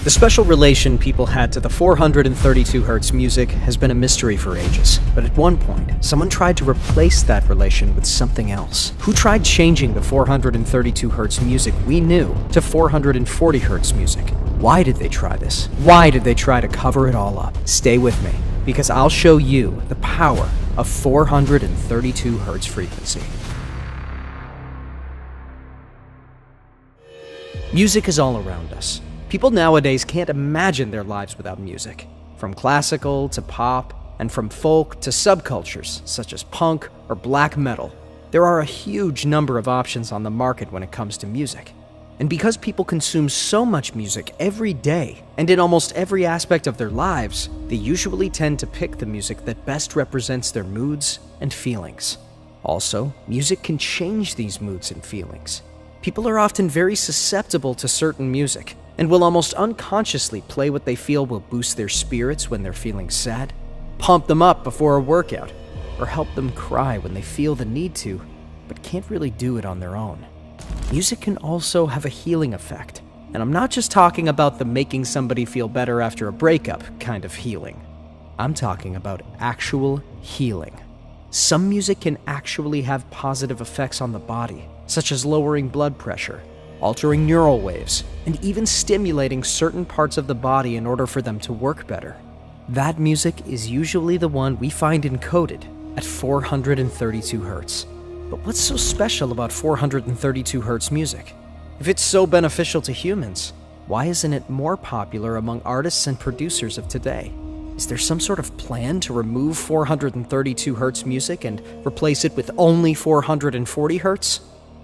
The special relation people had to the 432 Hz music has been a mystery for ages, but at one point, someone tried to replace that relation with something else. Who tried changing the 432 Hz music we knew to 440 Hz music? Why did they try this? Why did they try to cover it all up? Stay with me, because I'll show you the power of 432 Hz frequency. Music is all around us. People nowadays can't imagine their lives without music. From classical to pop, and from folk to subcultures such as punk or black metal. There are a huge number of options on the market when it comes to music. And because people consume so much music every day, and in almost every aspect of their lives, they usually tend to pick the music that best represents their moods and feelings. Also, music can change these moods and feelings. People are often very susceptible to certain music, and will almost unconsciously play what they feel will boost their spirits when they're feeling sad, pump them up before a workout, or help them cry when they feel the need to, but can't really do it on their own. Music can also have a healing effect, and I'm not just talking about the making somebody feel better after a breakup kind of healing. I'm talking about actual healing. Some music can actually have positive effects on the body, such as lowering blood pressure, altering neural waves, and even stimulating certain parts of the body in order for them to work better. That music is usually the one we find encoded at 432 Hz. But what's so special about 432 Hz music? If it's so beneficial to humans, why isn't it more popular among artists and producers of today? Is there some sort of plan to remove 432 Hz music and replace it with only 440 Hz?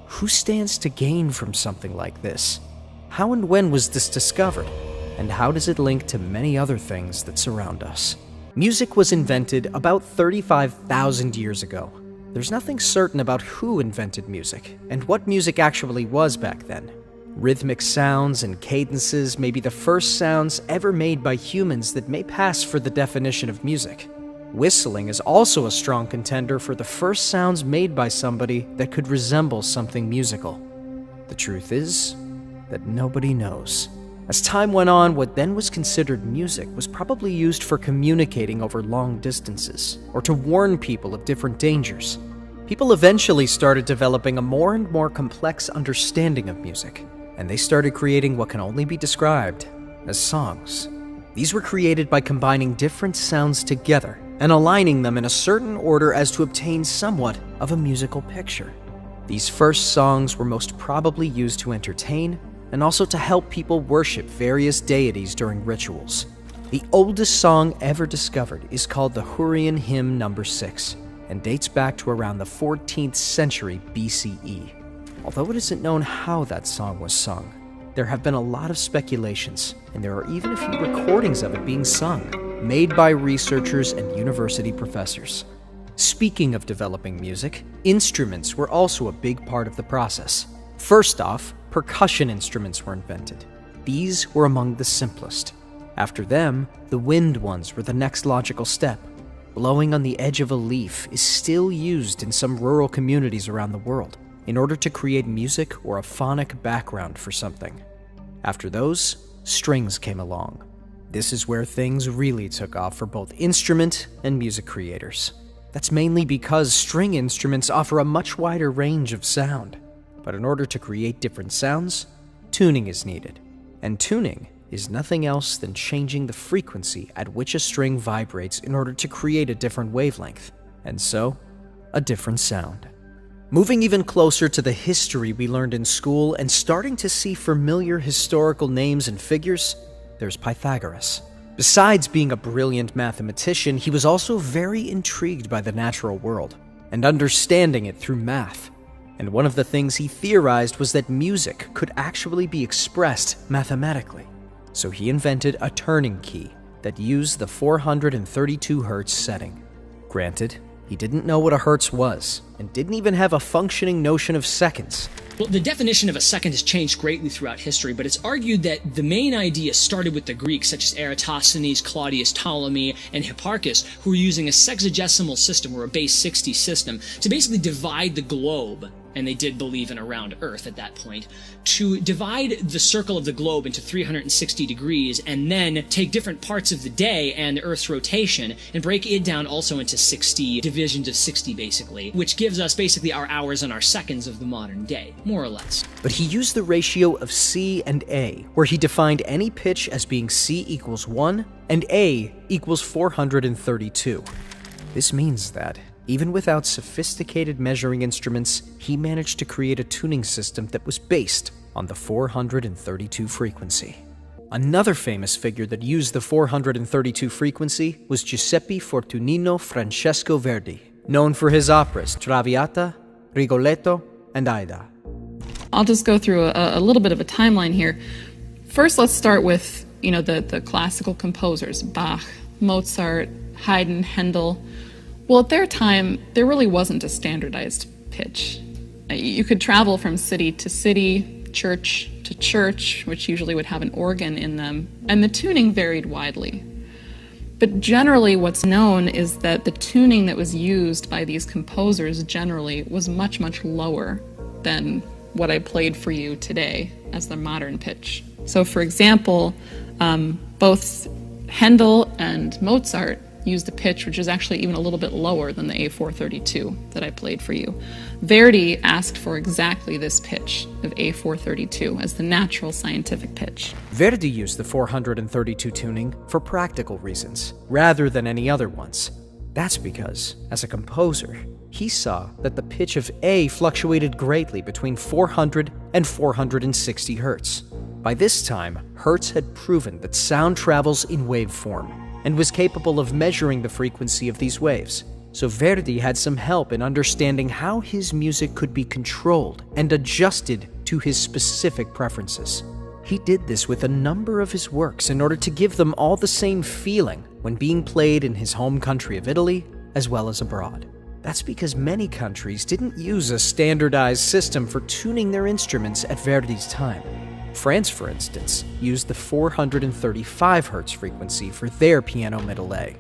Who stands to gain from something like this? How and when was this discovered? And how does it link to many other things that surround us? Music was invented about 35,000 years ago. There's nothing certain about who invented music, and what music actually was back then. Rhythmic sounds and cadences may be the first sounds ever made by humans that may pass for the definition of music. Whistling is also a strong contender for the first sounds made by somebody that could resemble something musical. The truth is that nobody knows. As time went on, what then was considered music was probably used for communicating over long distances, or to warn people of different dangers. People eventually started developing a more and more complex understanding of music, and they started creating what can only be described as songs. These were created by combining different sounds together and aligning them in a certain order as to obtain somewhat of a musical picture. These first songs were most probably used to entertain and also to help people worship various deities during rituals. The oldest song ever discovered is called the Hurrian Hymn No. 6 and dates back to around the 14th century BCE. Although it isn't known how that song was sung, there have been a lot of speculations, and there are even a few recordings of it being sung, made by researchers and university professors. Speaking of developing music, instruments were also a big part of the process. First off, percussion instruments were invented. These were among the simplest. After them, the wind ones were the next logical step. Blowing on the edge of a leaf is still used in some rural communities around the world in order to create music or a phonic background for something. After those, strings came along. This is where things really took off for both instrument and music creators. That's mainly because string instruments offer a much wider range of sound. But in order to create different sounds, tuning is needed. And tuning is nothing else than changing the frequency at which a string vibrates in order to create a different wavelength, and so, a different sound. Moving even closer to the history we learned in school and starting to see familiar historical names and figures, there's Pythagoras. Besides being a brilliant mathematician, he was also very intrigued by the natural world and understanding it through math. And one of the things he theorized was that music could actually be expressed mathematically. So he invented a turning key that used the 432 Hz setting. Granted, he didn't know what a hertz was, and didn't even have a functioning notion of seconds. Well, the definition of a second has changed greatly throughout history, but it's argued that the main idea started with the Greeks, such as Eratosthenes, Claudius Ptolemy, and Hipparchus, who were using a sexagesimal system, or a base 60 system, to basically divide the globe and they did believe in a round Earth at that point, to divide the circle of the globe into 360 degrees and then take different parts of the day and the Earth's rotation and break it down also into 60 divisions of 60 basically, which gives us basically our hours and our seconds of the modern day, more or less. But he used the ratio of C and A, where he defined any pitch as being C equals 1 and A equals 432. This means that, even without sophisticated measuring instruments, he managed to create a tuning system that was based on the 432 frequency. Another famous figure that used the 432 frequency was Giuseppe Fortunino Francesco Verdi, known for his operas Traviata, Rigoletto, and Aida. I'll just go through a little bit of a timeline here. First, let's start with, the classical composers, Bach, Mozart, Haydn, Handel. Well, at their time, there really wasn't a standardized pitch. You could travel from city to city, church to church, which usually would have an organ in them, and the tuning varied widely. But generally what's known is that the tuning that was used by these composers generally was much, much lower than what I played for you today as the modern pitch. So for example, both Handel and Mozart used a pitch which is actually even a little bit lower than the A432 that I played for you. Verdi asked for exactly this pitch of A432 as the natural scientific pitch. Verdi used the 432 tuning for practical reasons, rather than any other ones. That's because, as a composer, he saw that the pitch of A fluctuated greatly between 400 and 460 hertz. By this time, Hertz had proven that sound travels in waveform and was capable of measuring the frequency of these waves. So Verdi had some help in understanding how his music could be controlled and adjusted to his specific preferences. He did this with a number of his works in order to give them all the same feeling when being played in his home country of Italy as well as abroad. That's because many countries didn't use a standardized system for tuning their instruments at Verdi's time. France, for instance, used the 435 Hz frequency for their piano middle A.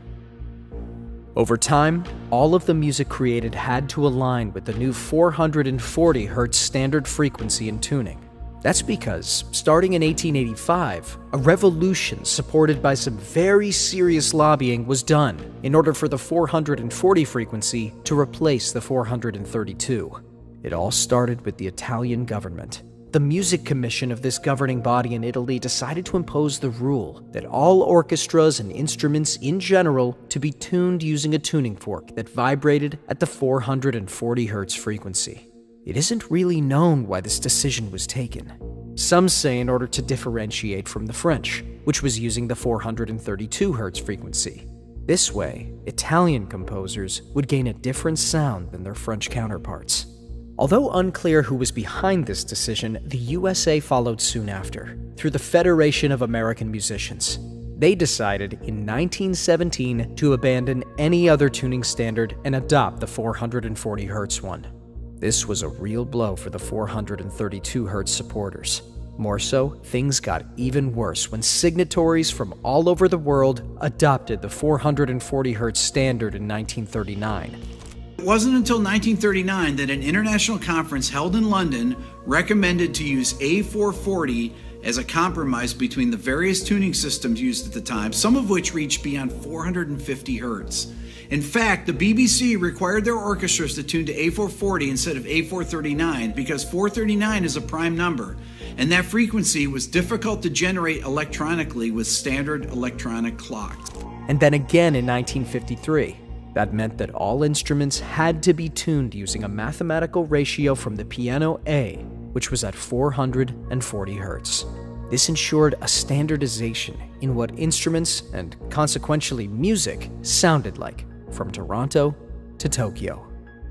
Over time, all of the music created had to align with the new 440 Hz standard frequency in tuning. That's because, starting in 1885, a revolution supported by some very serious lobbying was done in order for the 440 frequency to replace the 432. It all started with the Italian government. The Music Commission of this governing body in Italy decided to impose the rule that all orchestras and instruments in general to be tuned using a tuning fork that vibrated at the 440 Hz frequency. It isn't really known why this decision was taken. Some say in order to differentiate from the French, which was using the 432 Hz frequency. This way, Italian composers would gain a different sound than their French counterparts. Although unclear who was behind this decision, the USA followed soon after, through the Federation of American Musicians. They decided in 1917 to abandon any other tuning standard and adopt the 440 Hz one. This was a real blow for the 432 Hz supporters. More so, things got even worse when signatories from all over the world adopted the 440 Hz standard in 1939. It wasn't until 1939 that an international conference held in London recommended to use A440 as a compromise between the various tuning systems used at the time, some of which reached beyond 450 Hertz. In fact, the BBC required their orchestras to tune to A440 instead of A439 because 439 is a prime number, and that frequency was difficult to generate electronically with standard electronic clocks. And then again in 1953. That meant that all instruments had to be tuned using a mathematical ratio from the piano A, which was at 440 Hz. This ensured a standardization in what instruments, and consequentially music, sounded like, from Toronto to Tokyo.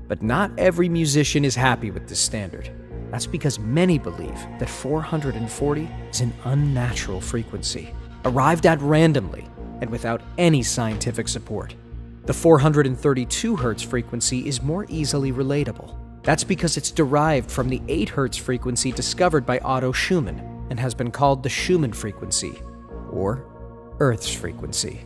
But not every musician is happy with this standard. That's because many believe that 440 is an unnatural frequency, arrived at randomly and without any scientific support. The 432 Hz frequency is more easily relatable. That's because it's derived from the 8 Hz frequency discovered by Otto Schumann and has been called the Schumann frequency, or Earth's frequency.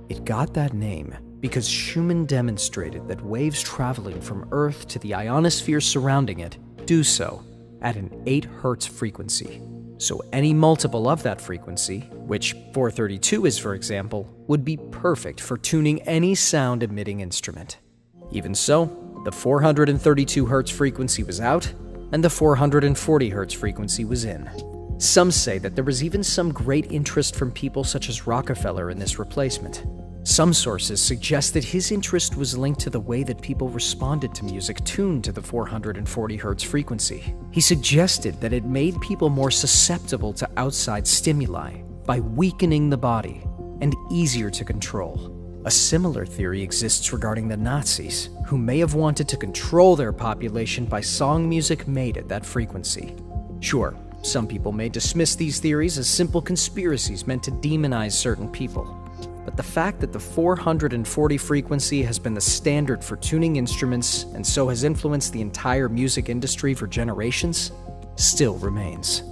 It got that name because Schumann demonstrated that waves traveling from Earth to the ionosphere surrounding it do so at an 8 Hz frequency. So any multiple of that frequency, which 432 is for example, would be perfect for tuning any sound-emitting instrument. Even so, the 432 Hz frequency was out, and the 440 Hz frequency was in. Some say that there was even some great interest from people such as Rockefeller in this replacement. Some sources suggest that his interest was linked to the way that people responded to music tuned to the 440 Hz frequency. He suggested that it made people more susceptible to outside stimuli by weakening the body and easier to control. A similar theory exists regarding the Nazis, who may have wanted to control their population by song music made at that frequency. Sure, some people may dismiss these theories as simple conspiracies meant to demonize certain people. But the fact that the 440 frequency has been the standard for tuning instruments and so has influenced the entire music industry for generations still remains.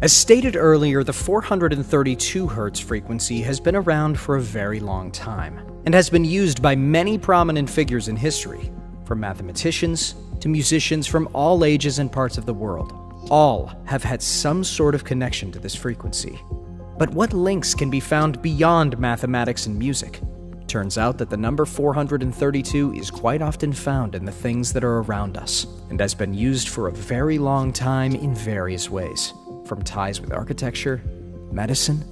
As stated earlier, the 432 Hz frequency has been around for a very long time and has been used by many prominent figures in history, from mathematicians to musicians from all ages and parts of the world. All have had some sort of connection to this frequency. But what links can be found beyond mathematics and music? Turns out that the number 432 is quite often found in the things that are around us, and has been used for a very long time in various ways, from ties with architecture, medicine,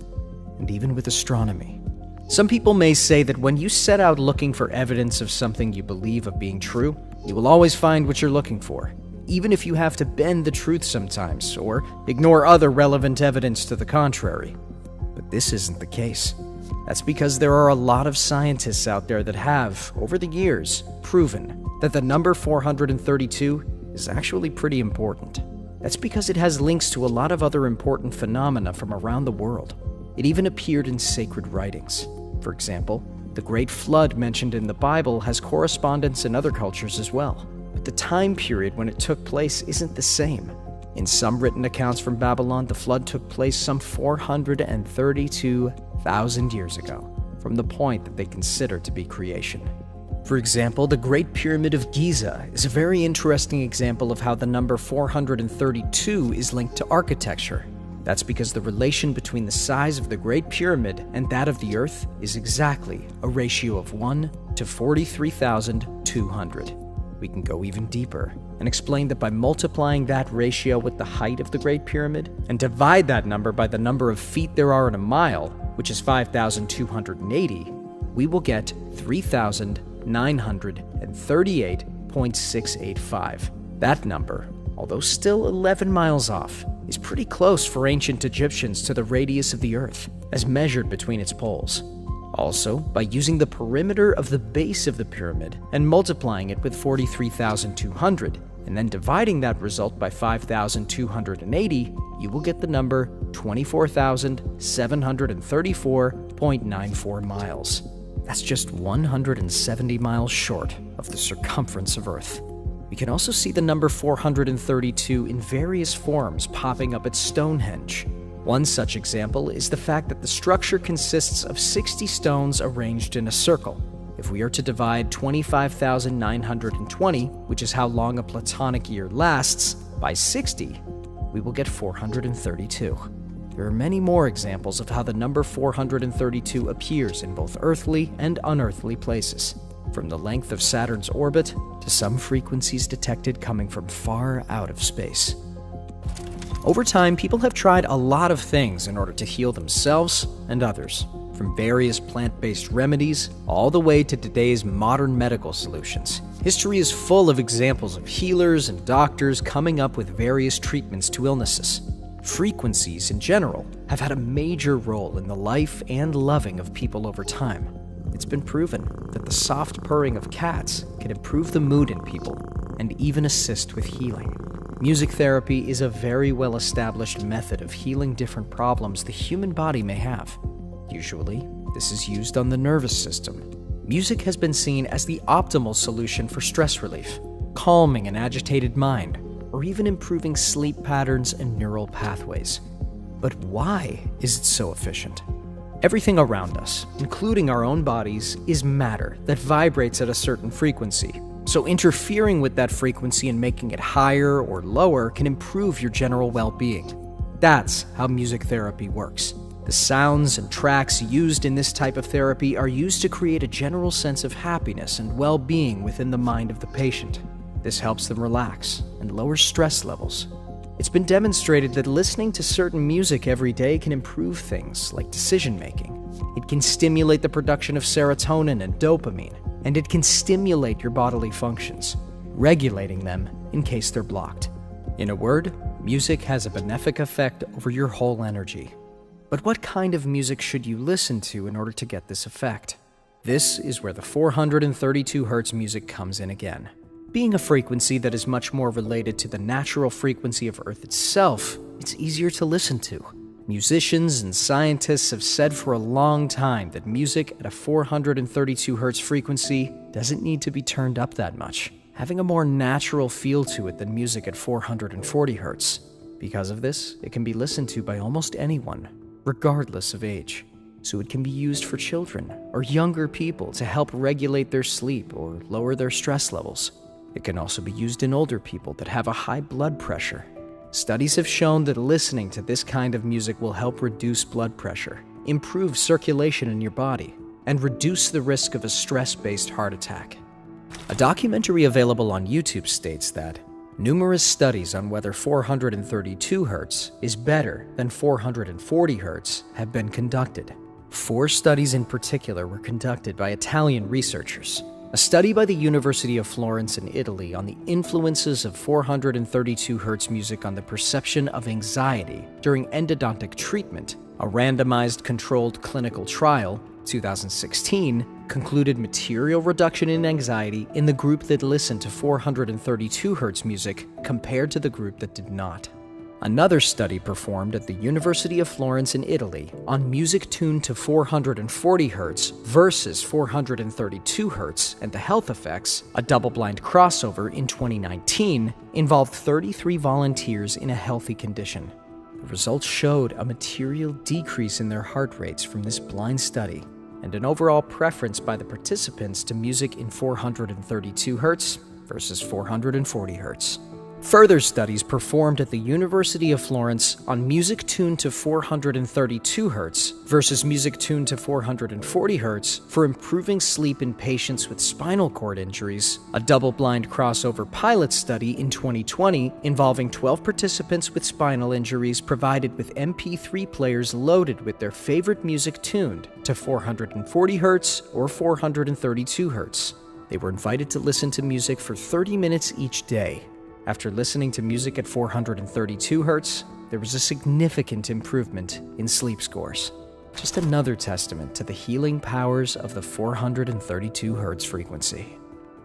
and even with astronomy. Some people may say that when you set out looking for evidence of something you believe of being true, you will always find what you're looking for, even if you have to bend the truth sometimes, or ignore other relevant evidence to the contrary. But this isn't the case. That's because there are a lot of scientists out there that have, over the years, proven that the number 432 is actually pretty important. That's because it has links to a lot of other important phenomena from around the world. It even appeared in sacred writings. For example, the Great Flood mentioned in the Bible has correspondence in other cultures as well. But the time period when it took place isn't the same. In some written accounts from Babylon, the flood took place some 432,000 years ago, from the point that they consider to be creation. For example, the Great Pyramid of Giza is a very interesting example of how the number 432 is linked to architecture. That's because the relation between the size of the Great Pyramid and that of the Earth is exactly a ratio of 1 to 43,200. We can go even deeper and explain that by multiplying that ratio with the height of the Great Pyramid and divide that number by the number of feet there are in a mile, which is 5,280, we will get 3,938.685. That number, although still 11 miles off, is pretty close for ancient Egyptians to the radius of the Earth, as measured between its poles. Also, by using the perimeter of the base of the pyramid and multiplying it with 43,200, and then dividing that result by 5,280, you will get the number 24,734.94 miles. That's just 170 miles short of the circumference of Earth. We can also see the number 432 in various forms popping up at Stonehenge. One such example is the fact that the structure consists of 60 stones arranged in a circle. If we are to divide 25,920, which is how long a Platonic year lasts, by 60, we will get 432. There are many more examples of how the number 432 appears in both earthly and unearthly places, from the length of Saturn's orbit to some frequencies detected coming from far out of space. Over time, people have tried a lot of things in order to heal themselves and others, from various plant-based remedies all the way to today's modern medical solutions. History is full of examples of healers and doctors coming up with various treatments to illnesses. Frequencies, in general, have had a major role in the life and loving of people over time. It's been proven that the soft purring of cats can improve the mood in people and even assist with healing. Music therapy is a very well-established method of healing different problems the human body may have. Usually, this is used on the nervous system. Music has been seen as the optimal solution for stress relief, calming an agitated mind, or even improving sleep patterns and neural pathways. But why is it so efficient? Everything around us, including our own bodies, is matter that vibrates at a certain frequency. So interfering with that frequency and making it higher or lower can improve your general well-being. That's how music therapy works. The sounds and tracks used in this type of therapy are used to create a general sense of happiness and well-being within the mind of the patient. This helps them relax and lower stress levels. It's been demonstrated that listening to certain music every day can improve things like decision-making. It can stimulate the production of serotonin and dopamine, and it can stimulate your bodily functions, regulating them in case they're blocked. In a word, music has a benefic effect over your whole energy. But what kind of music should you listen to in order to get this effect? This is where the 432 Hz music comes in again. Being a frequency that is much more related to the natural frequency of Earth itself, it's easier to listen to. Musicians and scientists have said for a long time that music at a 432 Hz frequency doesn't need to be turned up that much, having a more natural feel to it than music at 440 Hz. Because of this, it can be listened to by almost anyone, regardless of age. So it can be used for children or younger people to help regulate their sleep or lower their stress levels. It can also be used in older people that have a high blood pressure. Studies have shown that listening to this kind of music will help reduce blood pressure, improve circulation in your body, and reduce the risk of a stress-based heart attack. A documentary available on YouTube states that numerous studies on whether 432 Hz is better than 440 Hz have been conducted. 4 studies in particular were conducted by Italian researchers. A study by the University of Florence in Italy on the influences of 432 Hz music on the perception of anxiety during endodontic treatment, a randomized controlled clinical trial, 2016, concluded material reduction in anxiety in the group that listened to 432 Hz music compared to the group that did not. Another study performed at the University of Florence in Italy on music tuned to 440 Hz versus 432 Hz and the health effects, a double-blind crossover in 2019, involved 33 volunteers in a healthy condition. The results showed a material decrease in their heart rates from this blind study, and an overall preference by the participants to music in 432 Hz versus 440 Hz. Further studies performed at the University of Florence on music tuned to 432 Hz versus music tuned to 440 Hz for improving sleep in patients with spinal cord injuries, a double-blind crossover pilot study in 2020 involving 12 participants with spinal injuries provided with MP3 players loaded with their favorite music tuned to 440 Hz or 432 Hz. They were invited to listen to music for 30 minutes each day. After listening to music at 432 Hz, there was a significant improvement in sleep scores. Just another testament to the healing powers of the 432 Hz frequency.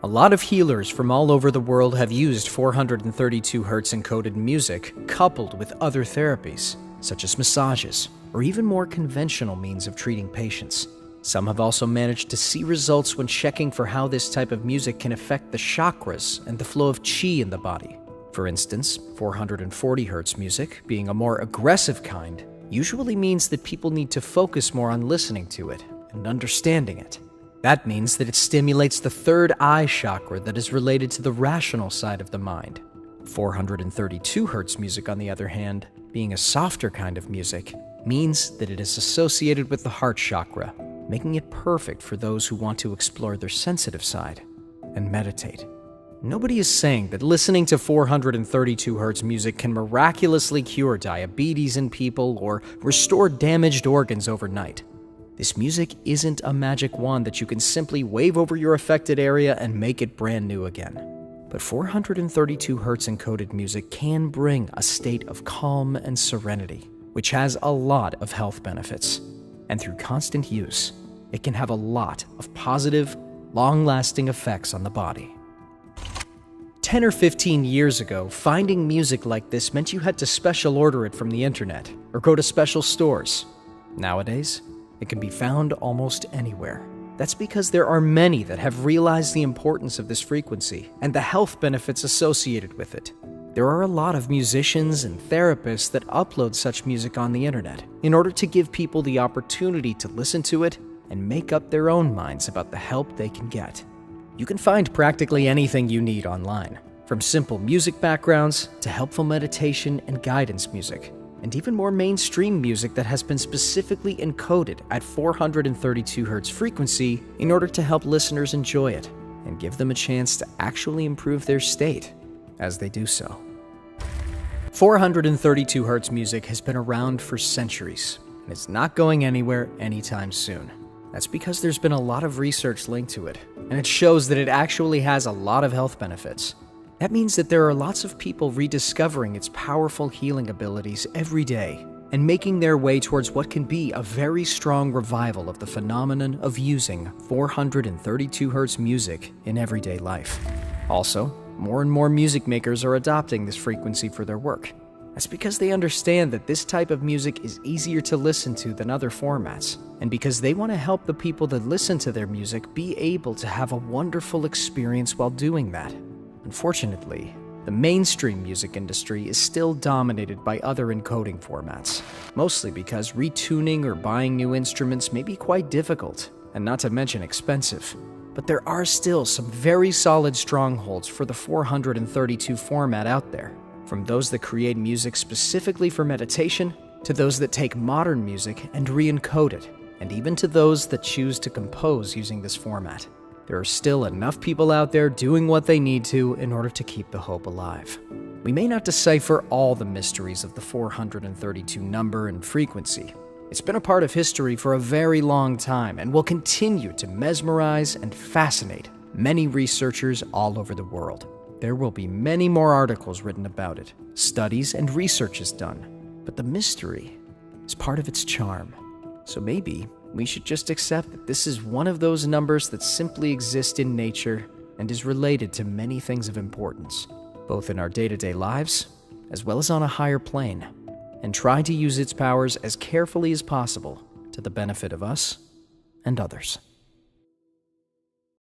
A lot of healers from all over the world have used 432 Hz encoded music coupled with other therapies, such as massages, or even more conventional means of treating patients. Some have also managed to see results when checking for how this type of music can affect the chakras and the flow of qi in the body. For instance, 440 Hz music, being a more aggressive kind, usually means that people need to focus more on listening to it and understanding it. That means that it stimulates the third eye chakra that is related to the rational side of the mind. 432 Hz music, on the other hand, being a softer kind of music, means that it is associated with the heart chakra, making it perfect for those who want to explore their sensitive side and meditate. Nobody is saying that listening to 432 Hz music can miraculously cure diabetes in people or restore damaged organs overnight. This music isn't a magic wand that you can simply wave over your affected area and make it brand new again. But 432 Hz encoded music can bring a state of calm and serenity, which has a lot of health benefits. And through constant use, it can have a lot of positive, long-lasting effects on the body. 10 or 15 years ago, finding music like this meant you had to special order it from the internet or go to special stores. Nowadays, it can be found almost anywhere. That's because there are many that have realized the importance of this frequency and the health benefits associated with it. There are a lot of musicians and therapists that upload such music on the internet in order to give people the opportunity to listen to it and make up their own minds about the help they can get. You can find practically anything you need online, from simple music backgrounds to helpful meditation and guidance music, and even more mainstream music that has been specifically encoded at 432 Hz frequency in order to help listeners enjoy it and give them a chance to actually improve their state as they do so. 432 Hz music has been around for centuries, and it's not going anywhere anytime soon. That's because there's been a lot of research linked to it, and it shows that it actually has a lot of health benefits. That means that there are lots of people rediscovering its powerful healing abilities every day and making their way towards what can be a very strong revival of the phenomenon of using 432 Hz music in everyday life. Also, more and more music makers are adopting this frequency for their work. That's because they understand that this type of music is easier to listen to than other formats, and because they want to help the people that listen to their music be able to have a wonderful experience while doing that. Unfortunately, the mainstream music industry is still dominated by other encoding formats, mostly because retuning or buying new instruments may be quite difficult, and not to mention expensive. But there are still some very solid strongholds for the 432 format out there, from those that create music specifically for meditation, to those that take modern music and re-encode it, and even to those that choose to compose using this format. There are still enough people out there doing what they need to in order to keep the hope alive. We may not decipher all the mysteries of the 432 number and frequency. It's been a part of history for a very long time and will continue to mesmerize and fascinate many researchers all over the world. There will be many more articles written about it, studies and researches done, but the mystery is part of its charm. So maybe we should just accept that this is one of those numbers that simply exist in nature and is related to many things of importance, both in our day-to-day lives as well as on a higher plane, and try to use its powers as carefully as possible to the benefit of us and others.